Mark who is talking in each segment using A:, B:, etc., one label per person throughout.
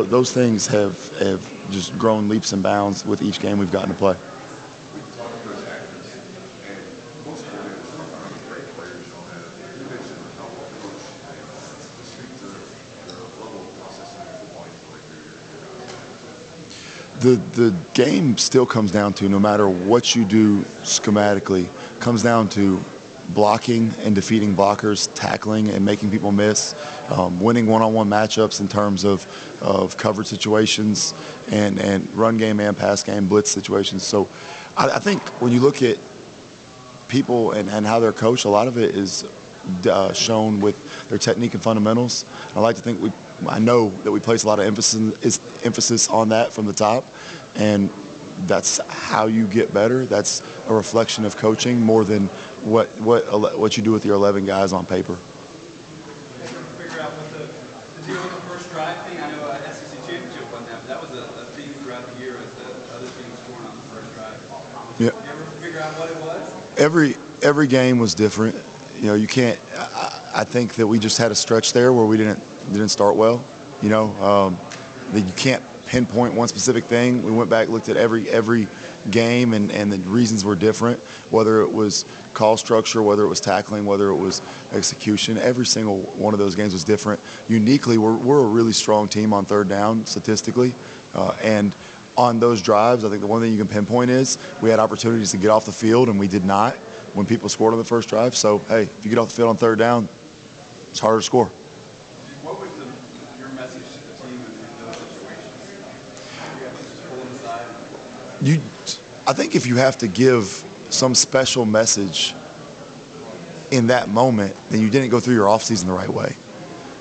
A: Those things have just grown leaps and bounds with each game we've gotten to play. The game still comes down to, no matter what you do schematically, comes down to blocking and defeating blockers, tackling and making people miss, winning one-on-one matchups in terms of coverage situations and run game and pass game, blitz situations. So I think when you look at people and how they're coached, a lot of it is shown with their technique and fundamentals. I like to think I know that we place a lot of emphasis on that from the top, and that's how you get better. That's a reflection of coaching more than what you do with your 11 guys on paper.
B: Figure out what the deal with the first drive thing. I know SEC championship won that, but that was a theme throughout the year, as the other teams scoring on the first drive.
A: Yeah.
B: Did you ever figure out what it was?
A: Every game was different. You know, you can't. I think that we just had a stretch there where we didn't start well. You know, that you can't pinpoint one specific thing. We went back, looked at every game, and the reasons were different. Whether it was call structure, whether it was tackling, whether it was execution, every single one of those games was different. Uniquely, we're a really strong team on third down statistically, and on those drives, I think the one thing you can pinpoint is we had opportunities to get off the field, and we did not when people scored on the first drive. So, hey, if you get off the field on third down, it's harder to score.
B: What was your message to the team in those situations? You have to just pull them aside?
A: I think if you have to give some special message in that moment, then you didn't go through your offseason the right way.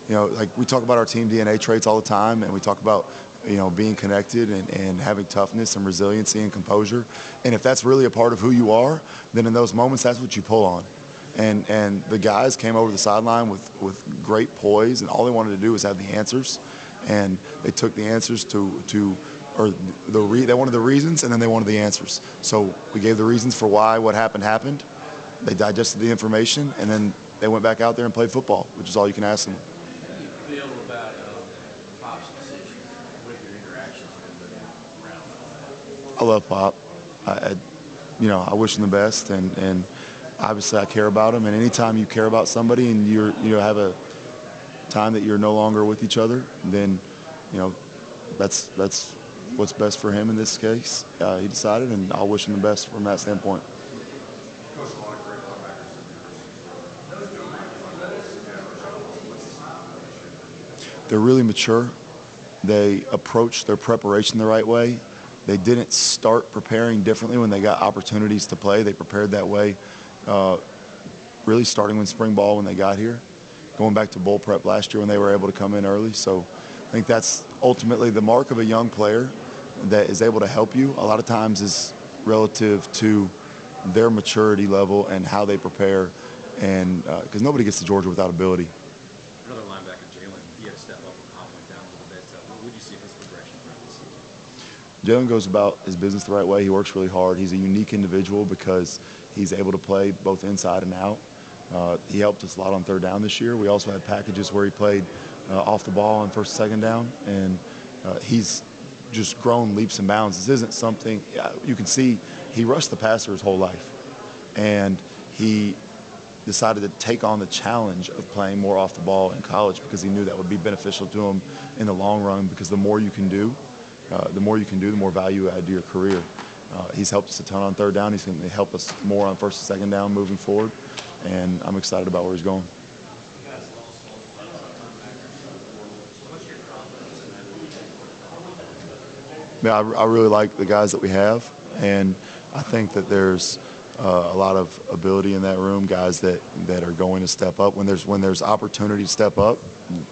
A: You know, like we talk about our team DNA traits all the time, and we talk about, you know, being connected and having toughness and resiliency and composure. And if that's really a part of who you are, then in those moments, that's what you pull on. And the guys came over the sideline with great poise, and all they wanted to do was have the answers. And they took the answers they wanted the reasons, and then they wanted the answers. So we gave the reasons for why what happened. They digested the information, and then they went back out there and played football, which is all you can ask them.
C: How do you feel about Pop's decision with your interactions with him around?
A: I love Pop. I wish him the best, and obviously I care about him. And anytime you care about somebody and you have a time that you're no longer with each other, then that's what's best for him in this case. He decided, and I'll wish him the best from that standpoint. They're really mature. They approach their preparation the right way. They didn't start preparing differently when they got opportunities to play. They prepared that way, really starting with spring ball when they got here, going back to bowl prep last year when they were able to come in early. So I think that's ultimately the mark of a young player that is able to help you. A lot of times is relative to their maturity level and how they prepare, and because nobody gets to Georgia without ability.
C: Another linebacker, Jalen, he had to step up and Pop went down a little bit. What would you see his progression throughout the season?
A: Jalen goes about his business the right way. He works really hard. He's a unique individual because he's able to play both inside and out. He helped us a lot on third down this year. We also had packages where he played off the ball on first and second down, and he's just grown leaps and bounds. This isn't something you can see. He rushed the passer his whole life, and he decided to take on the challenge of playing more off the ball in college because he knew that would be beneficial to him in the long run, because the more you can do, the more value you add to your career. He's helped us a ton on third down. He's going to help us more on first and second down moving forward, and I'm excited about where he's going. Yeah, I really like the guys that we have, and I think that there's a lot of ability in that room, guys that are going to step up. When there's opportunity to step up,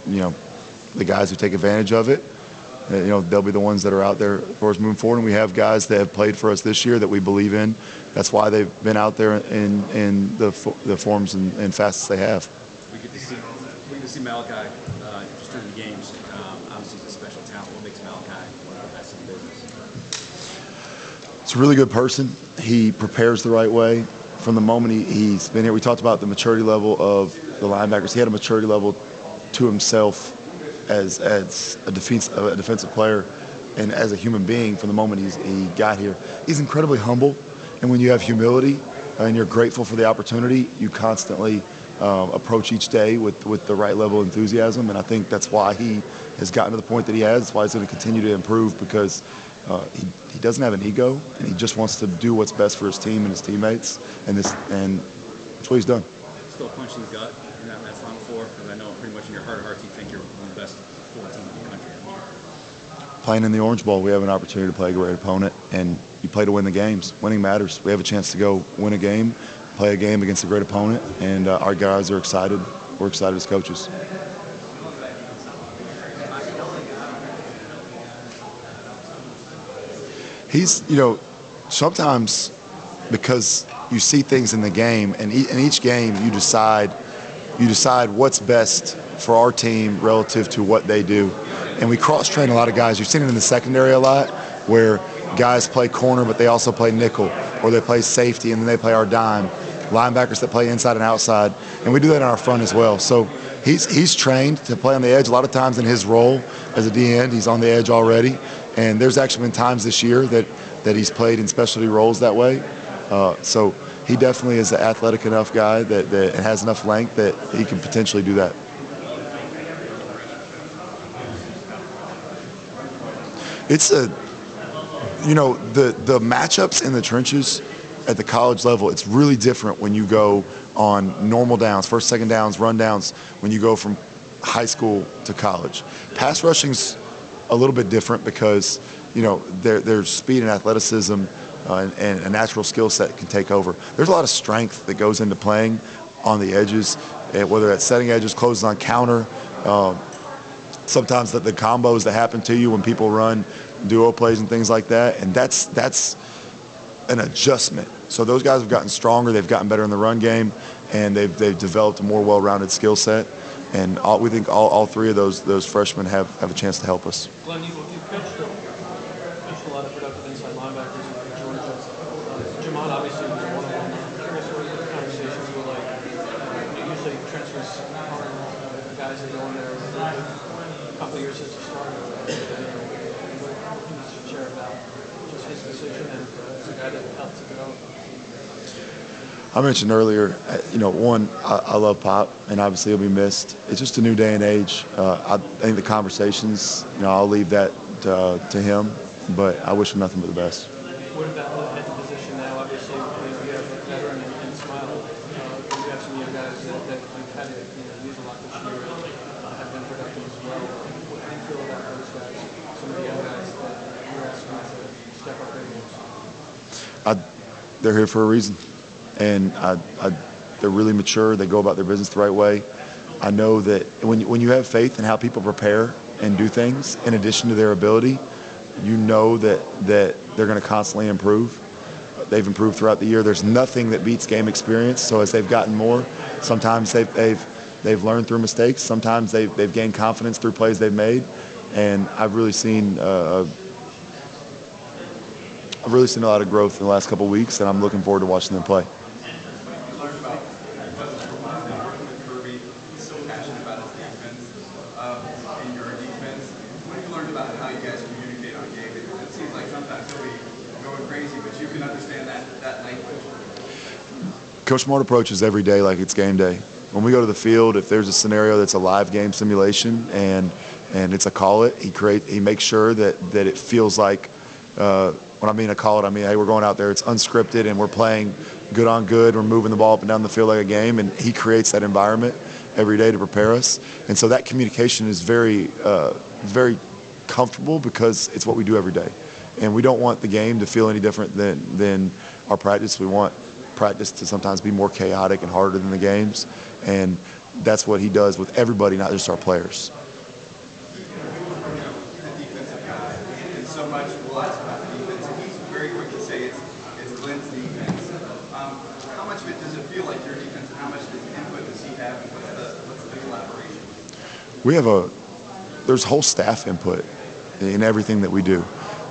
A: the guys who take advantage of it, they'll be the ones that are out there for us moving forward. And we have guys that have played for us this year that we believe in. That's why they've been out there in the forms and facets they have.
C: We get to see Malachi just during the games. Obviously, he's a special talent. What makes Malachi one of the best in the business?
A: He's a really good person. He prepares the right way. From the moment he's been here, we talked about the maturity level of the linebackers. He had a maturity level to himself as a defensive player and as a human being from the moment he got here. He's incredibly humble, and when you have humility and you're grateful for the opportunity, you constantly approach each day with the right level of enthusiasm, and I think that's why he has gotten to the point that he has. That's why he's going to continue to improve, because he doesn't have an ego, and he just wants to do what's best for his team and his teammates, and that's what he's done.
C: Still a punch in the gut in that Final Four, because I know pretty much in your heart of hearts you think you're one of the best 4 teams in the country.
A: Playing in the Orange Bowl, we have an opportunity to play a great opponent, and you play to win the games. Winning matters. We have a chance to go win a game, play a game against a great opponent, and our guys are excited. We're excited as coaches. He's, sometimes because you see things in the game, and in each game you decide what's best for our team relative to what they do. And we cross-train a lot of guys. You've seen it in the secondary a lot, where guys play corner, but they also play nickel, or they play safety, and then they play our dime. Linebackers that play inside and outside, and we do that in our front as well. So he's trained to play on the edge. A lot of times in his role as a D-end, he's on the edge already. And there's actually been times this year that he's played in specialty roles that way. So he definitely is an athletic enough guy that has enough length that he can potentially do that. It's the matchups in the trenches at the college level, it's really different when you go on normal downs, first, second downs, run downs, when you go from high school to college. Pass rushing's a little bit different because, there's speed and athleticism and a natural skill set can take over. There's a lot of strength that goes into playing on the edges, whether that's setting edges, closes on counter, sometimes the combos that happen to you when people run duo plays and things like that, and that's an adjustment. So those guys have gotten stronger, they've gotten better in the run game, and they've developed a more well-rounded skill set. And we think all 3 of those freshmen have a chance to help us.
D: Glenn, you've coached a lot of productive inside linebackers in Georgia. Schumann obviously was one-on-one. I'm curious what the conversations were like. Usually transfers aren't guys that go in there a couple of years since the start. What can you share about just his decision and as a guy that helped to develop?
A: I mentioned earlier, one, I love Pop, and obviously he'll be missed. It's just a new day and age. I think the conversations, I'll leave that to him, but I wish him nothing but the best.
D: What about at the position now? Obviously, you have a veteran and Smile. You have some young guys that you've had to use a lot this year and have been productive as well. What do you feel about those guys? Some of the young guys that you're asking to step up their games?
A: They're here for a reason. And they're really mature. They go about their business the right way. I know that when you have faith in how people prepare and do things, in addition to their ability, you know that they're going to constantly improve. They've improved throughout the year. There's nothing that beats game experience. So as they've gotten more, sometimes they've learned through mistakes. Sometimes they've gained confidence through plays they've made. And I've really seen a lot of growth in the last couple of weeks, and I'm looking forward to watching them play. Coach Smart approaches every day like it's game day. When we go to the field, if there's a scenario that's a live game simulation and it's a call it, he makes sure that it feels like, when I mean a call it, I mean, hey, we're going out there, it's unscripted and we're playing good on good, we're moving the ball up and down the field like a game, and he creates that environment every day to prepare us. And so that communication is very comfortable because it's what we do every day. And we don't want the game to feel any different than our practice. We want practice to sometimes be more chaotic and harder than the games, and that's what he does with everybody, not just our players.
B: How much of it does it feel like your defense, and how much input does he have, and what's the collaboration?
A: There's whole staff input in everything that we do.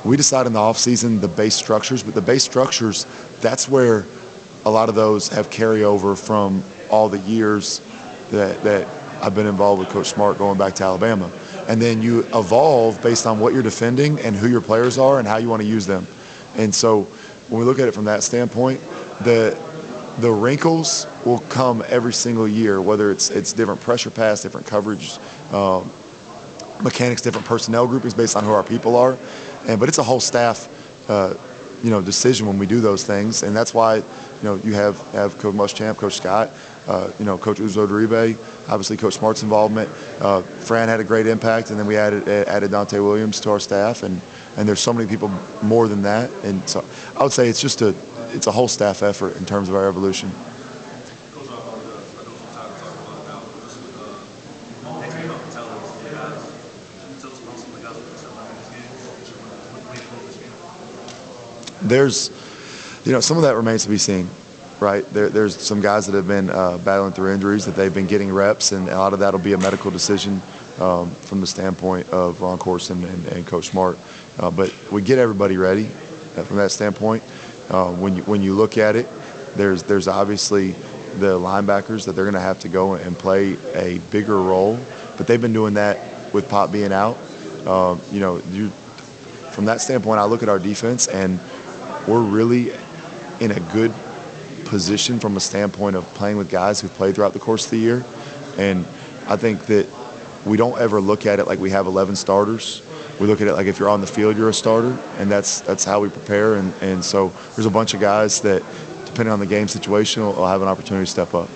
A: We decide in the offseason the base structures, but the base structures, that's where a lot of those have carryover from all the years that I've been involved with Coach Smart going back to Alabama. and then you evolve based on what you're defending and who your players are and how you want to use them. And so when we look at it from that standpoint, the wrinkles will come every single year, whether it's different pressure pass, different coverage mechanics, different personnel groupings based on who our people are. But it's a whole staff decision when we do those things, and that's why you have Coach Muschamp, Coach Scott, Coach Uzo Deribe, obviously Coach Smart's involvement. Fran had a great impact, and then we added Dante Williams to our staff, and there's so many people more than that. And so I would say it's a whole staff effort in terms of our evolution.
E: Coach, I know sometimes talk a lot about just extra tellers for the guys. Tell us about some of the guys who are in this game.
A: There's, some of that remains to be seen, right? There's some guys that have been battling through injuries that they've been getting reps, and a lot of that will be a medical decision from the standpoint of Ron Corson and Coach Smart. But we get everybody ready from that standpoint. When you look at it, there's obviously the linebackers that they're going to have to go and play a bigger role, but they've been doing that with Pop being out. From that standpoint, I look at our defense, and we're really in a good position from a standpoint of playing with guys who've played throughout the course of the year. And I think that we don't ever look at it like we have 11 starters. We look at it like if you're on the field, you're a starter, and that's how we prepare. And so there's a bunch of guys that, depending on the game situation, will have an opportunity to step up.